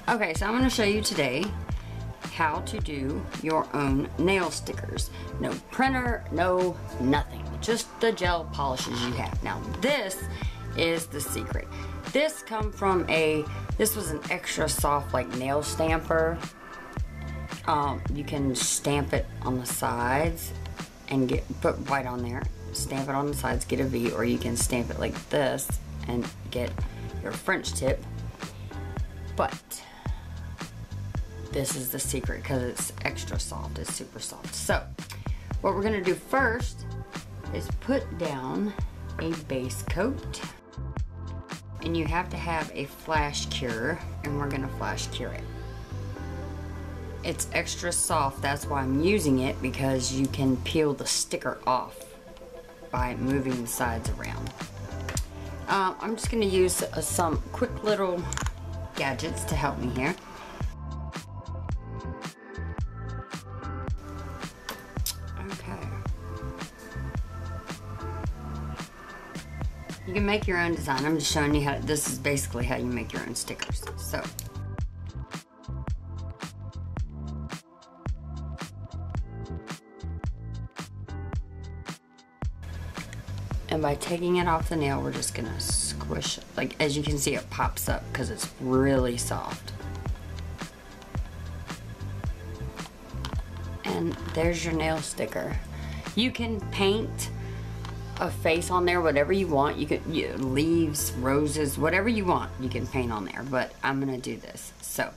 Okay, so I'm going to show you today how to do your own nail stickers. No printer, no nothing. Just the gel polishes you have. Now this is the secret. This was an extra soft like nail stamper. You can stamp it on the sides and put white on there. Stamp it on the sides, get a V, or you can stamp it like this and get your French tip. But this is the secret because it's extra soft. It's super soft. So what we're gonna do first is put down a base coat, and you have to have a flash cure, and we're gonna flash cure it. It's extra soft, that's why I'm using it, because you can peel the sticker off by moving the sides around. I'm just gonna use some quick little gadgets to help me here. Okay. You can make your own design. I'm just showing you how, this is basically how you make your own stickers. So. And by taking it off the nail, we're just gonna squish it. Like, as you can see, it pops up because it's really soft. And there's your nail sticker. You can paint a face on there, whatever you want. You could, leaves, roses, whatever you want, you can paint on there. But I'm gonna do this. So.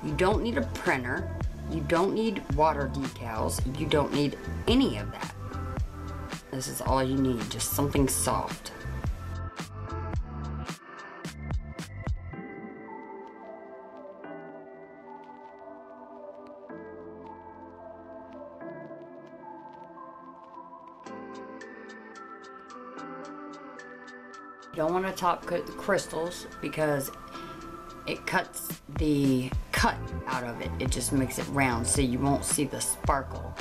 You don't need a printer. You don't need water decals. You don't need any of that. This is all you need, just something soft. You don't want to top coat the crystals because it cuts the cut out of it. It just makes it round so you won't see the sparkle.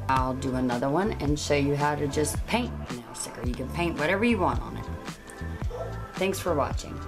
I'll do another one and show you how to just paint a nail sticker. You can paint whatever you want on it. Thanks for watching.